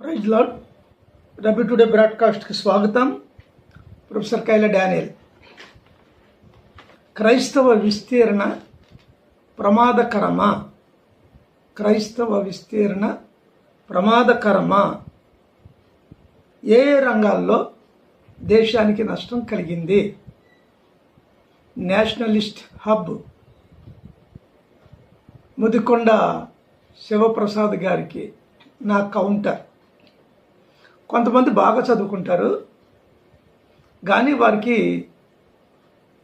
Praise lord. రబీ today బ్రాడ్కాస్ట్కి స్వాగతం. Professor Kyla Daniel. క్రైస్తవ విస్తీర్ణ ప్రమాదకరమా? క్రైస్తవ విస్తీర్ణ ప్రమాదకరమా? ఏ రంగాల్లో దేశానికి నష్టం కలిగింది? నేషనలిస్ట్ హబ్ ముదికొండ శివప్రసాద్ గారికి నా కౌంటర్. కొంతమంది బాగా చదువుకుంటారు కానీ వారికి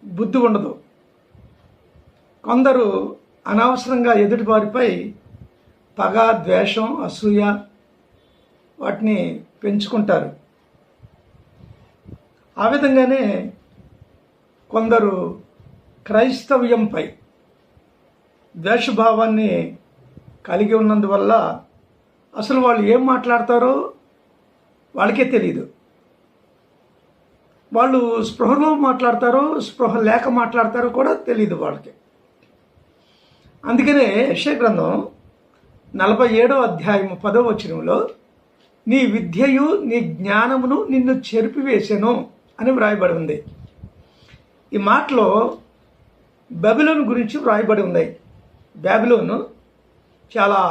బుద్ధి ఉండదు. కొందరు అనవసరంగా ఎదుటి వారిపై పగ, ద్వేషం, అసూయ వాటిని పెంచుకుంటారు. ఆ విధంగానే కొందరు క్రైస్తవ్యంపై ద్వేషభావాన్ని కలిగి ఉన్నందువల్ల అసలు వాళ్ళు ఏం మాట్లాడతారో వాళ్ళకే తెలియదు. వాళ్ళు స్పృహలో మాట్లాడతారో స్పృహ లేక మాట్లాడతారో కూడా తెలియదు వాళ్ళకి. అందుకనే యెషయా గ్రంథం 47వ అధ్యాయము 10వ వచనంలో నీ విద్యయు నీ జ్ఞానమును నిన్ను చెరిపివేసెను అని వ్రాయబడి ఉంది. ఈ మాటలో బబిలోను గురించి వ్రాయబడి ఉంది. బబిలోను చాలా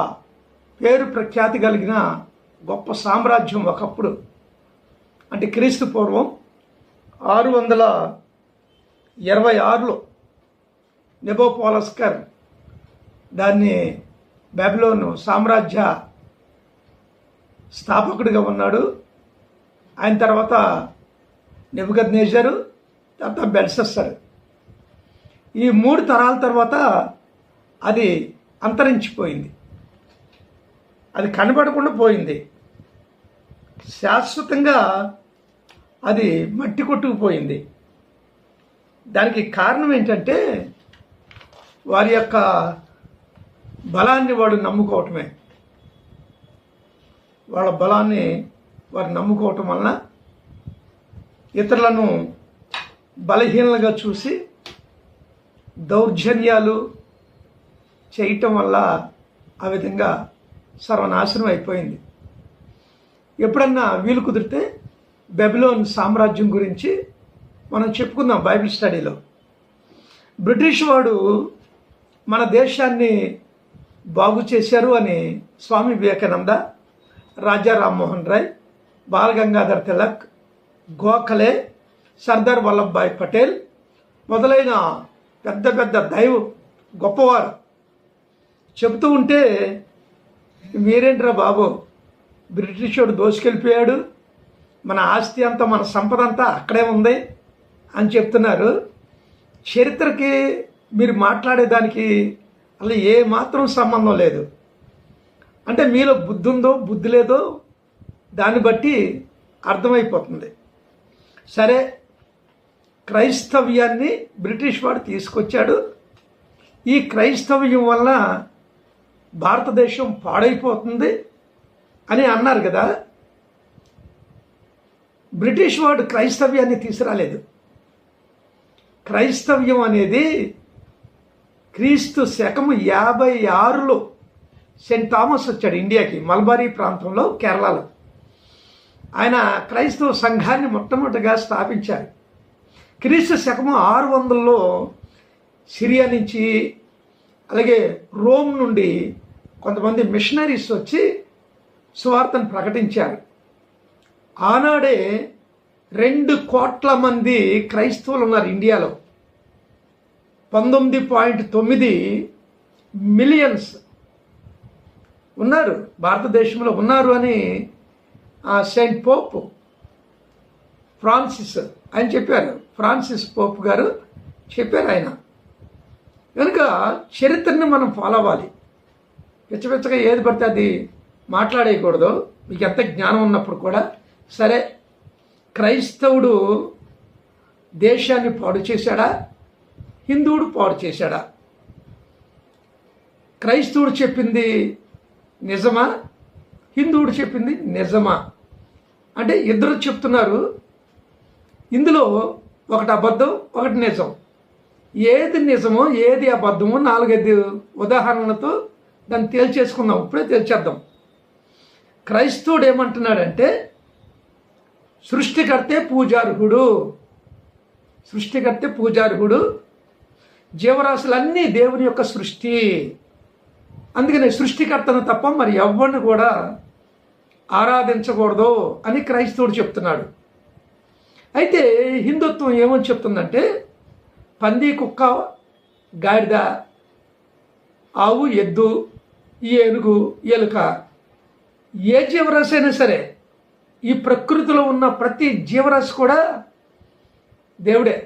పేరు ప్రఖ్యాతి కలిగిన గొప్ప సామ్రాజ్యం ఒకప్పుడు. అంటే క్రీస్తు పూర్వం 626లో నెబోపోలస్కర్ దాన్ని బబిలోను సామ్రాజ్య స్థాపకుడిగా ఉన్నాడు. ఆయన తర్వాత నెబుకద్నెజరు, తర్వాత బెల్షస్సర్. ఈ 3 తరాల తర్వాత అది అంతరించిపోయింది. అది కనబడకుండా పోయింది. శాశ్వతంగా అది మట్టి కొట్టుకుపోయింది. దానికి కారణం ఏంటంటే వారి యొక్క బలాన్ని వాడు నమ్ముకోవటమే. వాళ్ళ బలాన్ని వారు నమ్ముకోవటం వలన ఇతరులను బలహీనలుగా చూసి దౌర్జన్యాలు చేయటం వల్ల ఆ విధంగా సర్వనాశనం అయిపోయింది. ఎప్పుడన్నా వీలు కుదిరితే బబిలోన్ సామ్రాజ్యం గురించి మనం చెప్పుకుందాం బైబిల్ స్టడీలో. బ్రిటిష్ వాడు మన దేశాన్ని బాగు చేశారు అని స్వామి వివేకానంద, రాజా రామ్మోహన్ రాయ్, బాలగంగాధర్ తిలక్, గోఖలే, సర్దార్ వల్లభాయ్ పటేల్ మొదలైన పెద్ద పెద్ద గొప్పవారు చెబుతూ ఉంటే మీరేంట్రా బాబు, బ్రిటిష్ వాడు దోసుకెళ్ళిపోయాడు, మన ఆస్తి అంతా మన సంపద అంతా అక్కడే ఉంది అని చెప్తున్నారు. చరిత్రకి మీరు మాట్లాడేదానికి అసలు ఏ మాత్రం సంబంధం లేదు. అంటే మీలో బుద్ధి ఉందో బుద్ధి లేదో దాన్ని బట్టి అర్థమైపోతుంది. సరే, క్రైస్తవ్యాన్ని బ్రిటిష్ వాడు తీసుకొచ్చాడు. ఈ క్రైస్తవ్యం వల్ల భారతదేశం పాడైపోతుంది అని అన్నారు కదా. బ్రిటిష్ వాడు క్రైస్తవ్యాన్ని తీసుకురాలేదు. క్రైస్తవ్యం అనేది క్రీస్తు శకము 56లో సెయింట్ థామస్ వచ్చాడు ఇండియాకి, మల్బారీ ప్రాంతంలో, కేరళలో. ఆయన క్రైస్తవ సంఘాన్ని మొట్టమొదటిగా స్థాపించారు. క్రీస్తు శకము 600లో సిరియా నుంచి అలాగే రోమ్ నుండి కొంతమంది మిషనరీస్ వచ్చి సువార్తను ప్రకటించారు. ఆనాడే 2 కోట్ల మంది క్రైస్తవులు ఉన్నారు ఇండియాలో. 19.9 మిలియన్స్ ఉన్నారు, భారతదేశంలో ఉన్నారు అని సెయింట్ పోప్ ఫ్రాన్సిస్ ఆయన చెప్పారు. ఫ్రాన్సిస్ పోప్ గారు చెప్పారు ఆయన. కనుక చరిత్రని మనం ఫాలో అవ్వాలి. పిచ్చపిచ్చగా ఏది పడితే అది మాట్లాడేయకూడదు. మీకు ఎంత జ్ఞానం ఉన్నప్పుడు కూడా. సరే, క్రైస్తవుడు దేశాన్ని పాడు చేశాడా? హిందువుడు పాడు చేశాడా? క్రైస్తవుడు చెప్పింది నిజమా? హిందువుడు చెప్పింది నిజమా? అంటే ఇద్దరు చెప్తున్నారు. ఇందులో ఒకటి అబద్ధం, ఒకటి నిజం. ఏది నిజమో ఏది అబద్ధమో 4-5 ఉదాహరణలతో దాన్ని తేల్చేసుకుందాం. ఇప్పుడే తేల్చేద్దాం. క్రైస్తవుడు ఏమంటున్నాడంటే సృష్టికర్తే పూజార్హుడు, సృష్టికర్తే పూజార్హుడు, జీవరాశులన్నీ దేవుని యొక్క సృష్టి. అందుకని సృష్టికర్తను తప్ప మరి ఎవరిని కూడా ఆరాధించకూడదు అని క్రైస్తవుడు చెప్తున్నాడు. అయితే హిందుత్వం ఏమని చెప్తుందంటే పంది, కుక్క, గాడిద, ఆవు, ఎద్దు, ఏనుగు, ఎలుక, ఏ జీవరాశి అయినా సరే, ఈ ప్రకృతిలో ఉన్న ప్రతి జీవరాశి కూడా దేవుడే,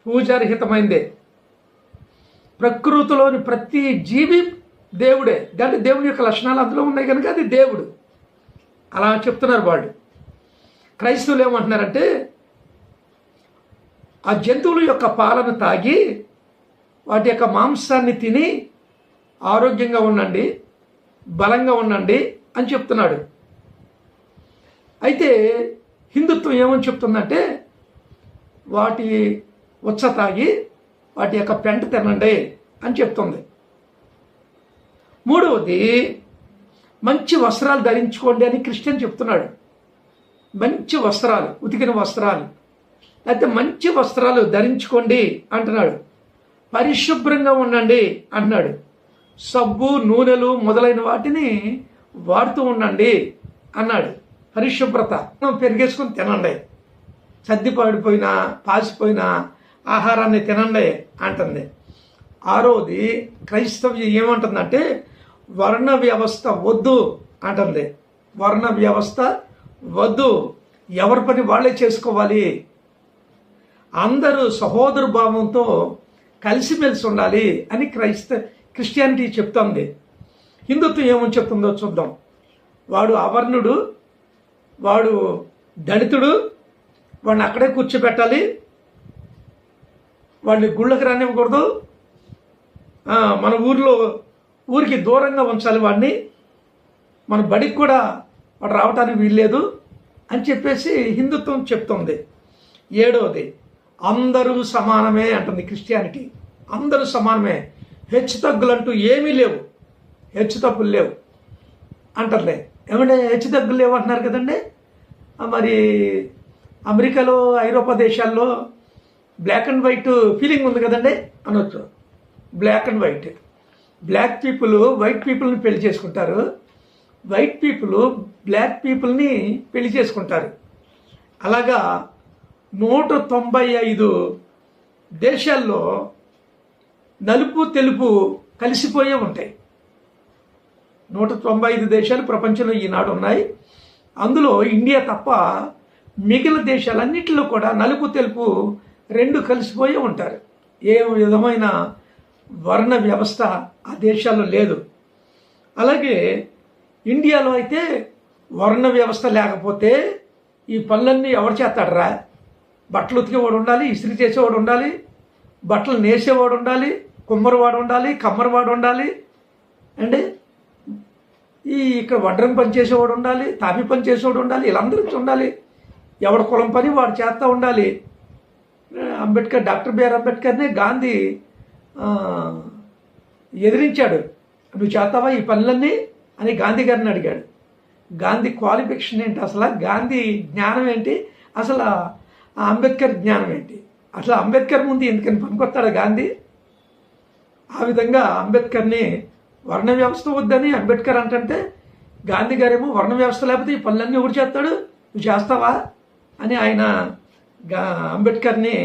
పూజారహితమైందే. ప్రకృతిలోని ప్రతి జీవి దేవుడే, అంటే దేవుని యొక్క లక్షణాలు అందులో ఉన్నాయి కనుక అది దేవుడు. అలా చెప్తున్నారు వాళ్ళు. క్రైస్తవులు ఏమంటున్నారంటే ఆ జంతువుల యొక్క పాలను తాగి వాటి యొక్క మాంసాన్ని తిని ఆరోగ్యంగా ఉండండి, బలంగా ఉండండి అని చెప్తున్నాడు. అయితే హిందుత్వం ఏమని చెప్తుందంటే వాటి ఉచ్చ తాగి వాటి యొక్క పెంట తినండి అని చెప్తుంది. మూడవది మంచి వస్త్రాలు ధరించుకోండి అని క్రిస్టియన్ చెప్తున్నాడు. మంచి వస్త్రాలు, ఉతికిన వస్త్రాలు, లేకపోతే మంచి వస్త్రాలు ధరించుకోండి అంటున్నాడు. పరిశుభ్రంగా ఉండండి అంటున్నాడు. సబ్బు, నూనెలు మొదలైన వాటిని వాడుతూ ఉండండి అన్నాడు. పరిశుభ్రత పెరిగేసుకుని తినండి, సర్ది పడిపోయినా పాసిపోయిన ఆహారాన్ని తినండి అంటుంది. ఆరోది క్రైస్తవ్యం ఏమంటుందంటే వర్ణ వ్యవస్థ వద్దు అంటుంది. వర్ణ వ్యవస్థ వద్దు, ఎవరి పని వాళ్ళే చేసుకోవాలి, అందరూ సహోదర భావంతో కలిసిమెలిసి ఉండాలి అని క్రిస్టియానిటీ చెప్తుంది. హిందుత్వం ఏమని చెప్తుందో చూద్దాం. వాడు అవర్ణుడు, వాడు దళితుడు, వాడిని అక్కడే కూర్చోబెట్టాలి, వాడిని గుళ్ళకి రానివ్వకూడదు, మన ఊరికి దూరంగా ఉంచాలి వాడిని, మన బడికి కూడా వాడు రావడానికి వీల్లేదు అని చెప్పేసి హిందుత్వం చెప్తుంది. ఏడవది అందరూ సమానమే అంటుంది క్రిస్టియానిటీ. అందరూ సమానమే, హెచ్చు తగ్గులంటూ ఏమీ లేవు, హెచ్చు తగ్గులు లేవు అంటారులే. ఏమంటే హెచ్చు తగ్గులు లేవు అంటున్నారు కదండి. మరి అమెరికాలో, ఐరోపా దేశాల్లో బ్లాక్ అండ్ వైట్ ఫీలింగ్ ఉంది కదండి అనొచ్చు. Black and white, black people white పీపుల్ని పెళ్లి చేసుకుంటారు, వైట్ పీపుల్ బ్లాక్ పీపుల్ని పెళ్లి చేసుకుంటారు. అలాగా 195 దేశాల్లో నలుపు తెలుపు కలిసిపోయే ఉంటాయి. 195 దేశాలు ప్రపంచంలో ఈనాడు ఉన్నాయి. అందులో ఇండియా తప్ప మిగిలిన దేశాలన్నింటిలో కూడా నలుపు తెలుపు రెండు కలిసిపోయే ఉంటారు. ఏ విధమైన వర్ణ వ్యవస్థ ఆ దేశాల్లో లేదు. అలాగే ఇండియాలో అయితే వర్ణ వ్యవస్థ లేకపోతే ఈ పనులన్నీ ఎవరు చేస్తాడరా? బట్టలు ఉతికేవాడు ఉండాలి, ఇస్త్రీ చేసేవాడు ఉండాలి, బట్టలు నేసేవాడు ఉండాలి, కుమ్మరివాడు ఉండాలి, కమ్మరివాడు ఉండాలి, అండి ఇక్కడ వడ్రం పని చేసేవాడు ఉండాలి, తాపి పని చేసేవాడు ఉండాలి, వీళ్ళందరికీ ఉండాలి. ఎవడ కులం పని వాడు చేస్తూ ఉండాలి. అంబేద్కర్, డాక్టర్ బిఆర్ అంబేద్కర్నే గాంధీ ఎదిరించాడు. నువ్వు చేస్తావా ఈ పనులన్నీ అని గాంధీ గారిని అడిగాడు. గాంధీ క్వాలిఫికేషన్ ఏంటి, అసలు గాంధీ జ్ఞానం ఏంటి, అసలు అంబేద్కర్ జ్ఞానం ఏంటి, అసలు అంబేద్కర్ ముందు ఎందుకని పనికొస్తాడు గాంధీ? ఆ విధంగా అంబేద్కర్ని వర్ణ వ్యవస్థ వద్దని అంబేద్కర్ అంటే గాంధీ గారేమో వర్ణ వ్యవస్థ లేకపోతే ఈ పనులన్నీ ఎవరు చేస్తాడు, నువ్వు చేస్తావా అని ఆయన అంబేద్కర్ని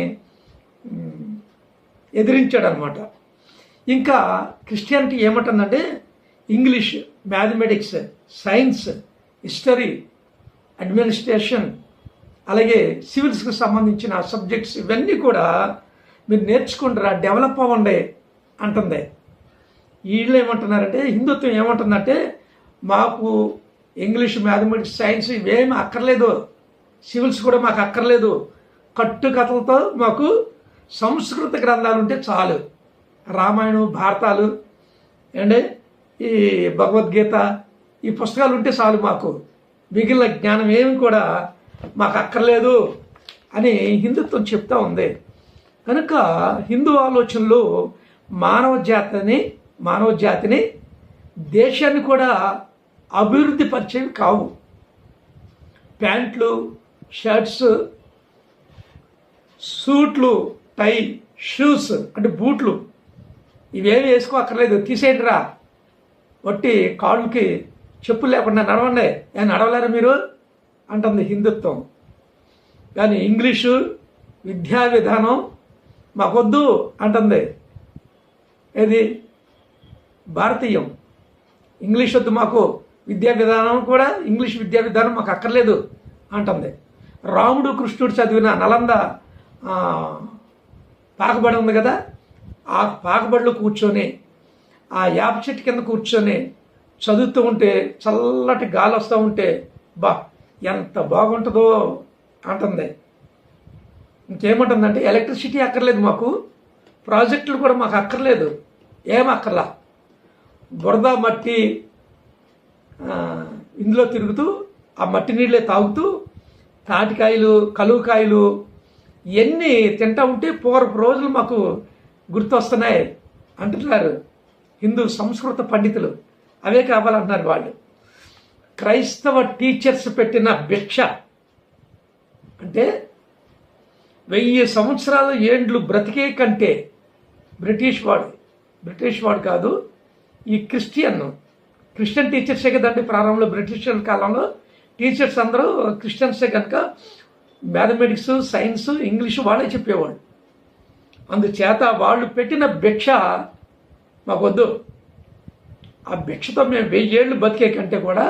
ఎదిరించాడు అనమాట. ఇంకా క్రిస్టియానిటీ ఏమంటుందంటే English, mathematics, science, history, administration, అలాగే సివిల్స్కి సంబంధించిన సబ్జెక్ట్స్ ఇవన్నీ కూడా మీరు నేర్చుకుంటారా, డెవలప్ అవ్వండి అంటుంది. వీళ్ళు ఏమంటున్నారంటే హిందుత్వం ఏమంటుందంటే మాకు ఇంగ్లీష్, మ్యాథమెటిక్స్, సైన్స్ ఇవేమి అక్కర్లేదు, సివిల్స్ కూడా మాకు అక్కర్లేదు, కట్టుకథలతో మాకు సంస్కృత గ్రంథాలు ఉంటే చాలు, రామాయణం, భారతాలు అండి, ఈ భగవద్గీత, ఈ పుస్తకాలు ఉంటే చాలు, మాకు మిగిలిన జ్ఞానం ఏమి కూడా మాకు అక్కర్లేదు అని హిందుత్వం చెప్తా ఉంది. కనుక హిందూ ఆలోచనలు మానవ జాతిని, దేశాన్ని కూడా అభివృద్ధి పరిచేవి కావు. ప్యాంట్లు, షర్ట్స్, సూట్లు, టై, షూస్ అంటే బూట్లు ఇవేమి వేసుకో అక్కర్లేదు, తీసేయండి రా, వట్టి కాళ్ళకి చెప్పులు లేకుండా నడవండి, నడవలేరు మీరు అంటుంది హిందుత్వం. కానీ ఇంగ్లీషు విద్యా విధానం మాకొద్దు అంటుంది ఏది భారతీయం. ఇంగ్లీష్ వద్దు మాకు, విద్యా విధానం కూడా ఇంగ్లీష్ విద్యా విధానం మాకు అక్కర్లేదు అంటుంది. రాముడు కృష్ణుడు చదివిన నలంద పాకబడి ఉంది కదా, ఆ పాకబడిలో కూర్చొని ఆ యాప చెట్టు కింద కూర్చొని చదువుతూ ఉంటే చల్లటి గాలి వస్తూ ఉంటే బా ఎంత బాగుంటుందో అంటుంది. ఇంకేముంటుందంటే ఎలక్ట్రిసిటీ అక్కర్లేదు మాకు, ప్రాజెక్టులు కూడా మాకు అక్కర్లేదు, ఏం అక్కర్లా, బురద మట్టి ఇందులో తిరుగుతూ ఆ మట్టి నీళ్ళే తాగుతూ తాటికాయలు, కలువకాయలు ఇవన్నీ తింటా ఉంటే పూర్వపు రోజులు మాకు గుర్తొస్తున్నాయి అంటున్నారు హిందూ సంస్కృత పండితులు. అవే కావాలంటున్నారు వాళ్ళు. క్రైస్తవ టీచర్స్ పెట్టిన భిక్ష అంటే 1000 సంవత్సరాల ఏండ్లు బ్రతికే కంటే బ్రిటిష్ వాడు కాదు, ఈ క్రిస్టియన్ టీచర్సే కదండి. ప్రారంభంలో బ్రిటిష్ కాలంలో టీచర్స్ అందరూ క్రిస్టియన్సే కనుక మ్యాథమెటిక్స్, సైన్స్, ఇంగ్లీషు వాళ్ళే చెప్పేవాళ్ళు. అందుచేత వాళ్ళు పెట్టిన భిక్ష మాకొద్దు. ఆ భిక్షతో మేము 1000 ఏళ్ళు బతికే కంటే కూడా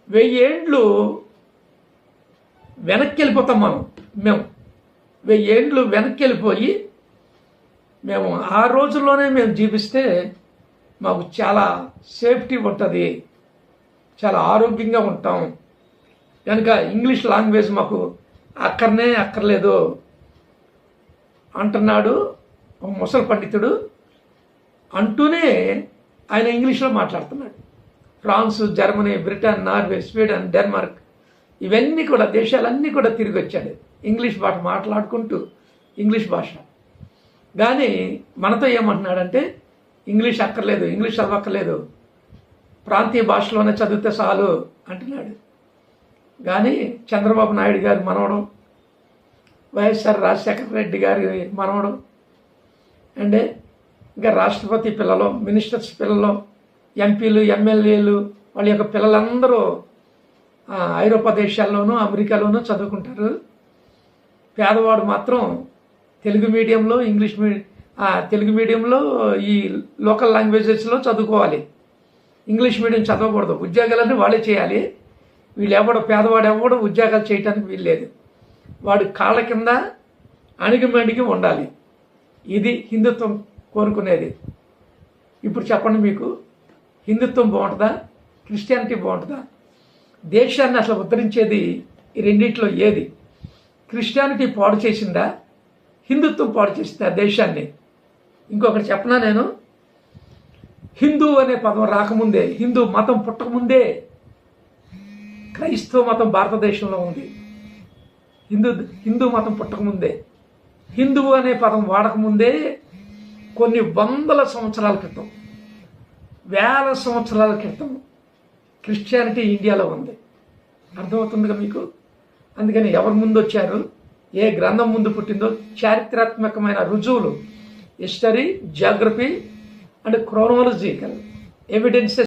1000 ఏళ్ళు వెనక్కి వెళ్ళిపోతాం మేము 1000 ఏళ్ళు వెనక్కి వెళ్ళిపోయి మేము ఆ రోజుల్లోనే మేము జీవిస్తే మాకు చాలా సేఫ్టీ ఉంటుంది, చాలా ఆరోగ్యంగా ఉంటాం కనుక ఇంగ్లీష్ లాంగ్వేజ్ మాకు అక్కర్లేదు అంటున్నాడు ఒక ముసలి పండితుడు. అంటూనే ఆయన ఇంగ్లీష్లో మాట్లాడుతున్నాడు. France, Germany, Britain, Norway, Sweden, Denmark ఇవన్నీ కూడా దేశాలన్నీ కూడా తిరిగి వచ్చాడు ఇంగ్లీష్ భాష మాట్లాడుకుంటూ. ఇంగ్లీష్ భాష కానీ మనతో ఏమంటున్నాడంటే ఇంగ్లీష్ అక్కర్లేదు, ఇంగ్లీష్ చదవక్కర్లేదు, ప్రాంతీయ భాషలోనే చదివితే చాలు అంటున్నాడు. కానీ చంద్రబాబు నాయుడు గారి మనవడం, వైఎస్ఆర్ రాజశేఖర రెడ్డి గారి మనవడం అంటే ఇంకా రాష్ట్రపతి పిల్లలు, మినిస్టర్స్ పిల్లలు, ఎంపీలు, ఎమ్మెల్యేలు వాళ్ళ యొక్క పిల్లలందరూ ఐరోపా దేశాల్లోనూ అమెరికాలోనూ చదువుకుంటారు. పేదవాడు మాత్రం తెలుగు మీడియంలో, తెలుగు మీడియంలో ఈ లోకల్ లాంగ్వేజెస్లో చదువుకోవాలి. ఇంగ్లీష్ మీడియం చదవకూడదు. ఉద్యోగాలన్నీ వాళ్ళే చేయాలి. వీళ్ళు పేదవాడు ఎవడో ఉద్యోగాలు చేయడానికి వీల్లేదు. వాడు కాళ్ళ కింద అణిగిమణిగి ఉండాలి. ఇది హిందుత్వం కోరుకునేది. ఇప్పుడు చెప్పండి, మీకు హిందుత్వం బాగుంటుందా, క్రిస్టియానిటీ బాగుంటుందా? దేశాన్ని అసలు ఉద్ధరించేది ఈ రెండింటిలో ఏది? క్రిస్టియానిటీ పాడు చేసిందా, హిందుత్వం పాడు చేసిందా దేశాన్ని? ఇంకొకటి చెప్పనా, నేను హిందూ అనే పదం రాకముందే, హిందూ మతం పుట్టకముందే క్రైస్తవ మతం భారతదేశంలో ఉంది. హిందూ మతం పుట్టకముందే, హిందువు అనే పదం వాడకముందే కొన్ని వందల సంవత్సరాల క్రితం, వేల సంవత్సరాల క్రితం క్రిస్టియానిటీ ఇండియాలో ఉంది. అర్థమవుతుందిగా మీకు? అందుకని ఎవరు ముందు వచ్చారు, ఏ గ్రంథం ముందు పుట్టిందో చారిత్రాత్మకమైన రుజువులు, history, Geography and chronological evidences